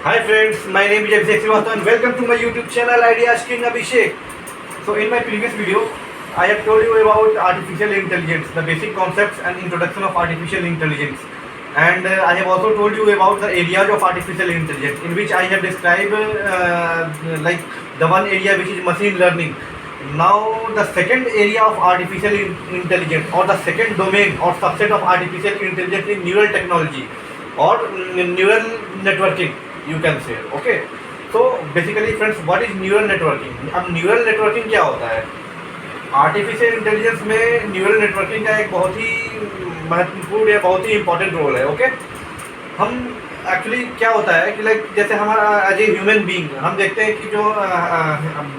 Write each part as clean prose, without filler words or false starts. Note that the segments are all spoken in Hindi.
Hi friends, my name is Abhishek Srivastava and welcome to my YouTube channel Ideas King Abhishek. So in my previous video, I have told you about artificial intelligence, the basic concepts and introduction of artificial intelligence. And I have also told you about the areas of artificial intelligence, in which I have described like the one area which is machine learning. Now the second area of artificial intelligence, or the second domain or subset of artificial intelligence, is neural technology or neural networking, you can say. Okay, so basically friends, what is neural networking? अब न्यूरल नेटवर्किंग क्या होता है? आर्टिफिशियल इंटेलिजेंस में न्यूरल नेटवर्किंग का एक बहुत ही महत्वपूर्ण या बहुत ही इंपॉर्टेंट रोल है. ओके, हम एक्चुअली क्या होता है कि लाइक जैसे हमारा एज ए ह्यूमन बीइंग हम देखते हैं कि जो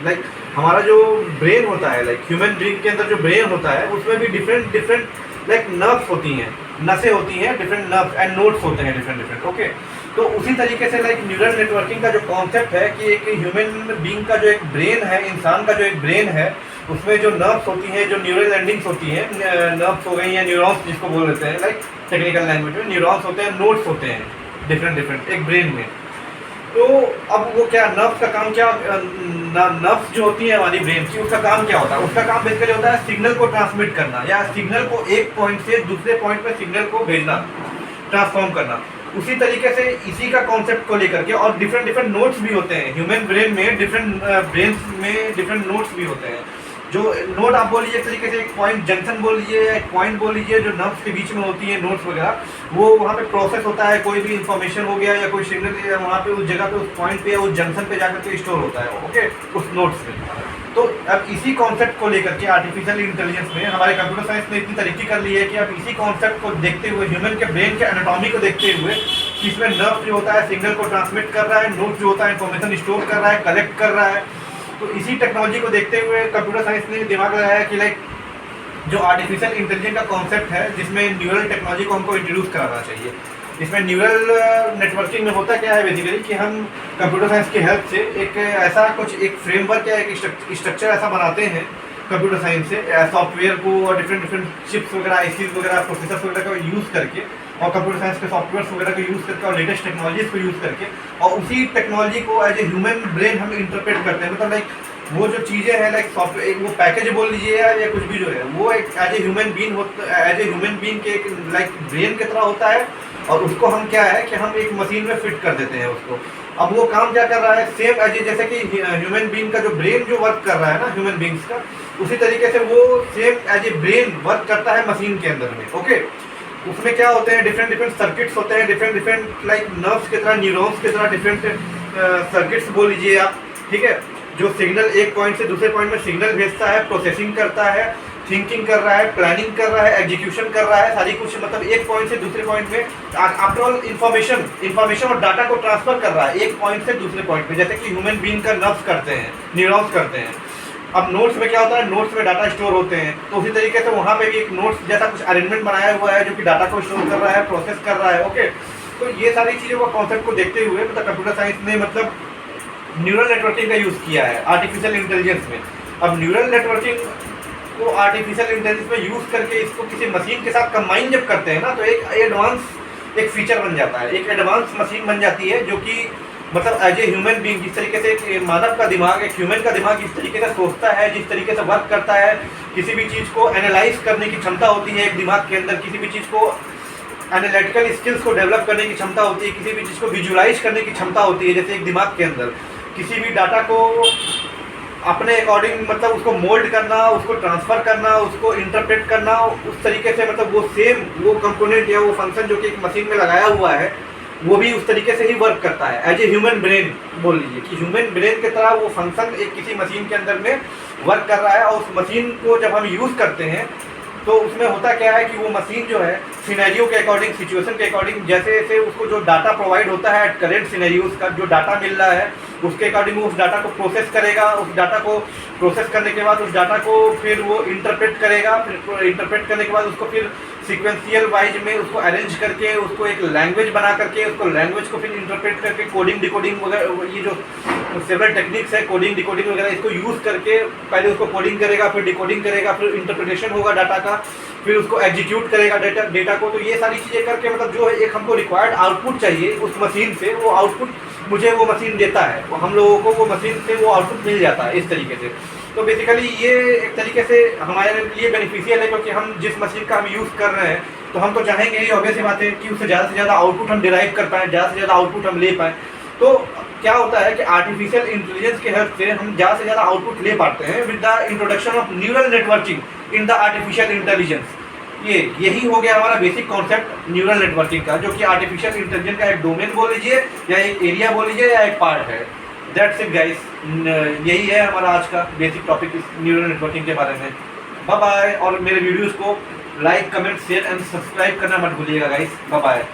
लाइक हमारा जो ब्रेन होता है, लाइक ह्यूमन बीइंग के अंदर जो ब्रेन होता है उसमें भी डिफरेंट डिफरेंट लाइक नर्व्स होती हैं, नसें होती हैं, डिफरेंट नर्व्स एंड नोड्स होते हैं डिफरेंट डिफरेंट. ओके, तो उसी तरीके से लाइक न्यूरल नेटवर्किंग का जो कॉन्सेप्ट है कि एक ह्यूमन बीइंग का जो एक ब्रेन है, इंसान का जो एक ब्रेन है, उसमें जो नर्व्स होती हैं, जो न्यूरल एंडिंग्स होती हैं, नर्व्स हो गई या न्यूरॉन्स जिसको बोल देते हैं लाइक टेक्निकल लैंग्वेज में, न्यूरॉन्स होते हैं, नोड्स होते हैं डिफरेंट डिफरेंट एक ब्रेन में. तो अब वो क्या नर्व्स का काम क्या, नर्व्स जो होती है हमारी ब्रेन की, उसका काम क्या होता है? उसका काम बेसिकली होता है सिग्नल को ट्रांसमिट करना, या सिग्नल को एक पॉइंट से दूसरे पॉइंट पे सिग्नल को भेजना, ट्रांसफॉर्म करना. उसी तरीके से इसी का कॉन्सेप्ट को लेकर के और डिफरेंट डिफरेंट नोड्स भी होते हैं ह्यूमन ब्रेन में, डिफरेंट ब्रेन में डिफरेंट नोड्स भी होते हैं. जो नोड आप बोल लीजिए एक तरीके से एक पॉइंट जंक्शन बोल लीजिए या एक पॉइंट बोल लीजिए, जो नर्व्स के बीच में होती है नोड्स वगैरह, वो वहाँ पे प्रोसेस होता है. कोई भी इंफॉर्मेशन हो गया या कोई सिग्नल वहाँ पे उस जगह पे उस पॉइंट पे या उस जंक्शन पे जाकर के स्टोर होता है. ओके, उस नोड्स में. तो अब इसी कॉन्सेप्ट को लेकर के आर्टिफिशियल इंटेलिजेंस में हमारे कंप्यूटर साइंस ने इतनी तरक्की कर ली है कि अब इसी कॉन्सेप्ट को देखते हुए, ह्यूमन के ब्रेन के एनाटॉमी को देखते हुए, कि इसमें नर्व जो होता है सिग्नल को ट्रांसमिट कर रहा है, नोड जो होता है इन्फॉर्मेशन स्टोर कर रहा है, कलेक्ट कर रहा है. तो इसी टेक्नोलॉजी को देखते हुए कंप्यूटर साइंस ने दिमाग लगाया कि लाइक जो आर्टिफिशियल इंटेलिजेंस का कॉन्सेप्ट है, जिसमें न्यूरल टेक्नोलॉजी को हमको इंट्रोड्यूस कराना चाहिए. इसमें न्यूरल नेटवर्किंग में होता क्या है बेसिकली कि हम कंप्यूटर साइंस की हेल्प से एक ऐसा कुछ एक फ्रेमवर्क या एक स्ट्रक्चर ऐसा बनाते हैं कंप्यूटर साइंस से, सॉफ्टवेयर को और डिफरेंट डिफरेंट चिप्स वगैरह, आईसीज वगैरह, प्रोसेसर्स वगैरह का यूज़ करके, और कंप्यूटर साइंस के सॉफ्टवेयर वगैरह को यूज़ करके और लेटेस्ट टेक्नोलॉजीज को यूज़ करके, और उसी टेक्नोलॉजी को एज ए ह्यूमन ब्रेन हम इंटरप्रेट करते हैं. मतलब लाइक वो जो चीज़ें हैं लाइक सॉफ्टवेयर, वो पैकेज बोल लीजिए या कुछ भी जो है, वो एक as a human being as a human being के एक लाइक ब्रेन की तरह होता है, और उसको हम क्या है कि हम एक मशीन में फिट कर देते हैं उसको. अब वो काम क्या कर रहा है, सेम एज ए जैसे कि ह्यूमन बीइंग का जो ब्रेन जो वर्क कर रहा है ना ह्यूमन बीइंग्स का, उसी तरीके से वो same as a brain work करता है मशीन के अंदर में. ओके, उसमें क्या होते हैं डिफरेंट डिफरेंट सर्किट्स होते हैं, डिफरेंट डिफरेंट लाइक नर्व्स की तरह, न्यूरॉन्स की तरह डिफरेंट सर्किट्स बोल लीजिए आप. ठीक है, जो सिग्नल एक पॉइंट से दूसरे पॉइंट में सिग्नल भेजता है, प्रोसेसिंग करता है, थिंकिंग कर रहा है, प्लानिंग कर रहा है, एग्जीक्यूशन कर रहा है, सारी कुछ मतलब एक पॉइंट से दूसरे पॉइंट में आफ्टर ऑल इन्फॉर्मेशन और डाटा को ट्रांसफर कर रहा है एक पॉइंट से दूसरे पॉइंट में, जैसे कि ह्यूमन बीइंग का नर्व्स करते हैं, न्यूरॉन्स करते हैं. अब नोट्स में क्या होता है, नोट्स में डाटा स्टोर होते हैं, तो उसी तरीके से वहाँ पे भी एक नोट्स जैसा कुछ अरेंजमेंट बनाया हुआ है जो कि डाटा को स्टोर कर रहा है, प्रोसेस कर रहा है. ओके, तो ये सारी चीज़ों का कॉन्सेप्ट को देखते हुए मतलब कंप्यूटर साइंस ने मतलब न्यूरल नेटवर्किंग का यूज़ किया है आर्टिफिशियल इंटेलिजेंस में. अब न्यूरल नेटवर्किंग को आर्टिफिशियल इंटेलिजेंस में यूज़ करके इसको किसी मशीन के साथ कंबाइन जब करते हैं ना, तो एक एडवांस एक फीचर बन जाता है, एक एडवांस मशीन बन जाती है, जो कि मतलब एज ए ह्यूमन बीइंग जिस तरीके से एक मानव का दिमाग, एक ह्यूमन का दिमाग जिस तरीके से सोचता है, जिस तरीके से वर्क करता है, किसी भी चीज़ को एनालाइज करने की क्षमता होती है एक दिमाग के अंदर, किसी भी चीज़ को एनालिटिकल स्किल्स को डेवलप करने की क्षमता होती है, किसी भी चीज़ को विजुलाइज करने की क्षमता होती है, जैसे एक दिमाग के अंदर किसी भी डाटा को अपने अकॉर्डिंग मतलब उसको मोल्ड करना, उसको ट्रांसफ़र करना, उसको इंटरप्रेट करना, उस तरीके से मतलब वो सेम वो कंपोनेंट या वो फंक्शन जो कि एक मशीन में लगाया हुआ है, वो भी उस तरीके से ही वर्क करता है एज ए ह्यूमन ब्रेन बोल लीजिए, कि ह्यूमन ब्रेन की तरह वो फंक्शन एक किसी मशीन के अंदर में वर्क कर रहा है. और उस मशीन को जब हम यूज़ करते हैं तो उसमें होता क्या है कि वो मशीन जो है सिनेरियो के अकॉर्डिंग, सिचुएशन के अकॉर्डिंग, जैसे जैसे उसको जो डाटा प्रोवाइड होता है करेंट सिनेरियोज का जो डाटा मिल रहा है, उसके अकॉर्डिंग वो उस डाटा को प्रोसेस करेगा. उस डाटा को प्रोसेस करने के बाद उस डाटा को फिर वो इंटरप्रेट करेगा, फिर इंटरप्रेट करने के बाद उसको फिर सीक्वेंशियल वाइज में उसको अरेंज करके उसको एक लैंग्वेज बना करके उसको लैंग्वेज को फिर इंटरप्रेट करके कोडिंग डिकोडिंग वगैरह ये जो सेवरल टेक्निक्स है कोडिंग डिकोडिंग वगैरह इसको यूज़ करके पहले उसको कोडिंग करेगा, फिर डिकोडिंग करेगा, फिर इंटरप्रिटेशन होगा डाटा का, फिर उसको एग्जीक्यूट करेगा डेटा को। तो ये सारी चीज़ें करके मतलब जो है एक हमको रिक्वायर्ड आउटपुट चाहिए उस मशीन से, वो आउटपुट मुझे वो मशीन देता है, वो हम लोगों को वो मशीन से वो आउटपुट मिल जाता है इस तरीके से। तो बेसिकली ये एक तरीके से हमारे लिए बेनिफिशियल है, क्योंकि हम जिस मशीन का हम यूज़ कर रहे हैं तो हम तो चाहेंगे ही ऑब्वियस सी बात है कि उससे ज़्यादा आउटपुट हम डिराइव कर पाएँ, ज़्यादा से ज़्यादा आउटपुट हम ले पाएँ। तो क्या होता है कि आर्टिफिशियल इंटेलिजेंस के हेल्प से हम ज़्यादा से ज़्यादा आउटपुट ले पाते हैं with the introduction of neural networking in the artificial intelligence. यही हो गया हमारा बेसिक कॉन्सेप्ट न्यूरल नेटवर्किंग का, जो कि आर्टिफिशियल इंटेलिजेंस का एक डोमेन बोल लीजिए या एक एरिया बोल लीजिए या एक पार्ट है। दैट्स इट गाइस, यही है हमारा आज का बेसिक टॉपिक इस न्यूरल नेटवर्किंग के बारे में। बाय बाय, और मेरे वीडियोस को like comment share and subscribe करना मत भूलिएगा गाइस। Bye bye.